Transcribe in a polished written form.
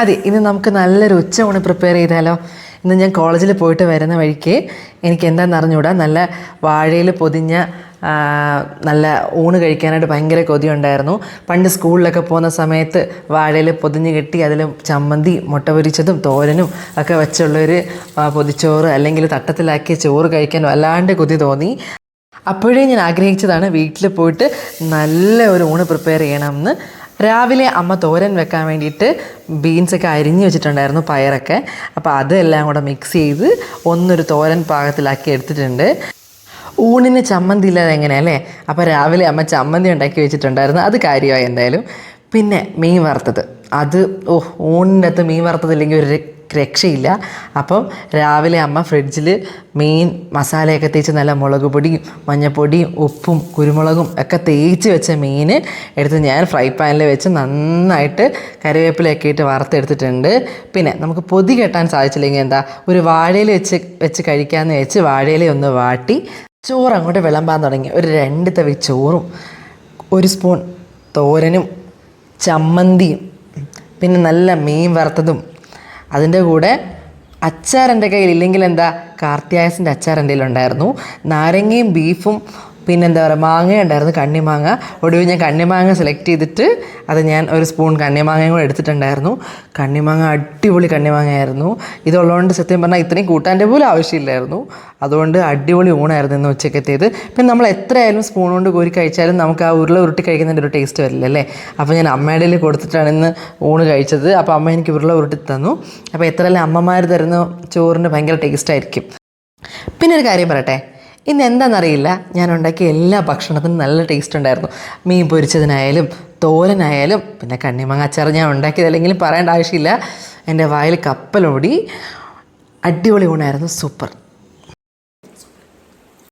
അതെ, ഇന്ന് നമുക്ക് നല്ലൊരു ഉച്ചയൂണ് പ്രിപ്പയർ ചെയ്താലോ. ഇന്ന് ഞാൻ കോളേജിൽ പോയിട്ട് വരുന്ന വഴിക്ക് എനിക്ക് എന്താണെന്ന് അറിഞ്ഞുകൂടാ, നല്ല വാഴയിൽ പൊതിഞ്ഞ നല്ല ഊണ് കഴിക്കാനായിട്ട് ഭയങ്കര കൊതിയുണ്ടായിരുന്നു. പണ്ട് സ്കൂളിലൊക്കെ പോകുന്ന സമയത്ത് വാഴയിൽ പൊതിഞ്ഞ് കെട്ടി അതിൽ ചമ്മന്തി, മുട്ട പൊരിച്ചതും തോരനും ഒക്കെ വെച്ചുള്ളൊരു പൊതിച്ചോറ് അല്ലെങ്കിൽ തട്ടത്തിലാക്കിയ ചോറ് കഴിക്കാൻ വല്ലാണ്ട് കൊതി തോന്നി. അപ്പോഴേ ഞാൻ ആഗ്രഹിച്ചതാണ് വീട്ടിൽ പോയിട്ട് നല്ല ഒരു ഊണ് പ്രിപ്പയർ ചെയ്യണമെന്ന്. രാവിലെ അമ്മ തോരൻ വെക്കാൻ വേണ്ടിയിട്ട് ബീൻസൊക്കെ അരിഞ്ഞ് വെച്ചിട്ടുണ്ടായിരുന്നു, പയറൊക്കെ. അപ്പോൾ അതെല്ലാം കൂടെ മിക്സ് ചെയ്ത് ഒന്നൊരു തോരൻ പാകത്തിലാക്കി എടുത്തിട്ടുണ്ട്. ഊണിന് ചമ്മന്തി ഇല്ലാതെ എങ്ങനെയല്ലേ? അപ്പോൾ രാവിലെ അമ്മ ചമ്മന്തി ഉണ്ടാക്കി വെച്ചിട്ടുണ്ടായിരുന്നു, അത് കാര്യമായി എന്തായാലും. പിന്നെ മീൻ വറുത്തത്, അത് ഊണിൻ്റെ അകത്ത് മീൻ വറുത്തതില്ലെങ്കിൽ ഒരു രക്ഷയില്ല. അപ്പം രാവിലെ അമ്മ ഫ്രിഡ്ജിൽ മീൻ മസാലയൊക്കെ തേച്ച് നല്ല മുളക് പൊടിയും മഞ്ഞൾപ്പൊടിയും ഉപ്പും കുരുമുളകും ഒക്കെ തേച്ച് വെച്ച മീൻ എടുത്ത് ഞാൻ ഫ്രൈ പാനിൽ വെച്ച് നന്നായിട്ട് കറിവേപ്പിലയൊക്കെ ഇട്ട് വറുത്തെടുത്തിട്ടുണ്ട്. പിന്നെ നമുക്ക് പൊതി കെട്ടാൻ സാധിച്ചില്ലെങ്കിൽ എന്താ, ഒരു വാഴയില വെച്ച് കഴിക്കാമെന്ന് വെച്ച് വാഴയില ഒന്ന് വാട്ടി ചോറ് അങ്ങോട്ട് വിളമ്പാൻ തുടങ്ങി. ഒരു 2 തവി ചോറും 1 സ്പൂൺ തോരനും ചമ്മന്തിയും പിന്നെ നല്ല മീൻ വറുത്തതും. അതിൻ്റെ കൂടെ അച്ചാർ എൻ്റെ കയ്യിലില്ലെങ്കിൽ എന്താ, കാർത്തിയായസിൻ്റെ അച്ചാർ എൻ്റെ കയ്യിലുണ്ടായിരുന്നു. നാരങ്ങയും ബീഫും പിന്നെ എന്താ പറയുക, മാങ്ങ ഉണ്ടായിരുന്നു, കണ്ണിമാങ്ങ. ഒടുവിൽ ഞാൻ കണ്ണിമാങ്ങ സെലക്ട് ചെയ്തിട്ട് അത് ഞാൻ 1 സ്പൂൺ കണ്ണിമാങ്ങയും കൂടെ എടുത്തിട്ടുണ്ടായിരുന്നു. കണ്ണിമാങ്ങ അടിപൊളി കണ്ണിമാങ്ങയായിരുന്നു. ഇതുള്ളതുകൊണ്ട് സത്യം പറഞ്ഞാൽ ഇത്രയും കൂട്ടാൻ്റെ പോലും ആവശ്യമില്ലായിരുന്നു. അതുകൊണ്ട് അടിപൊളി ഊണായിരുന്നു ഇന്ന് ഉച്ചക്കത്തേത്. പിന്നെ നമ്മൾ എത്രയായാലും സ്പൂൺ കൊണ്ട് കോരി കഴിച്ചാലും നമുക്ക് ആ ഉരുട്ടി കഴിക്കുന്നതിൻ്റെ ഒരു ടേസ്റ്റ് വരില്ലല്ലേ. അപ്പോൾ ഞാൻ അമ്മയുടെ കൊടുത്തിട്ടാണ് ഇന്ന് ഊണ് കഴിച്ചത്. അപ്പോൾ അമ്മ എനിക്ക് ഉരുട്ടി തന്നു. അപ്പോൾ എത്രയല്ലേ അമ്മമാർ തരുന്ന ചോറിന് ഭയങ്കര ടേസ്റ്റായിരിക്കും. പിന്നെ ഒരു കാര്യം പറയട്ടെ, ഇന്ന് എന്താണെന്നറിയില്ല, ഞാൻ ഉണ്ടാക്കിയ എല്ലാ ഭക്ഷണത്തിനും നല്ല ടേസ്റ്റ് ഉണ്ടായിരുന്നു. മീൻ പൊരിച്ചതിനായാലും തോരനായാലും പിന്നെ കണ്ണിമാങ്ങ അച്ചാർ ഞാൻ ഉണ്ടാക്കിയതല്ലെങ്കിലും പറയേണ്ട ആവശ്യമില്ല. എൻ്റെ വായിൽ കപ്പലോടി. അടിപൊളി ഊണായിരുന്നു, സൂപ്പർ.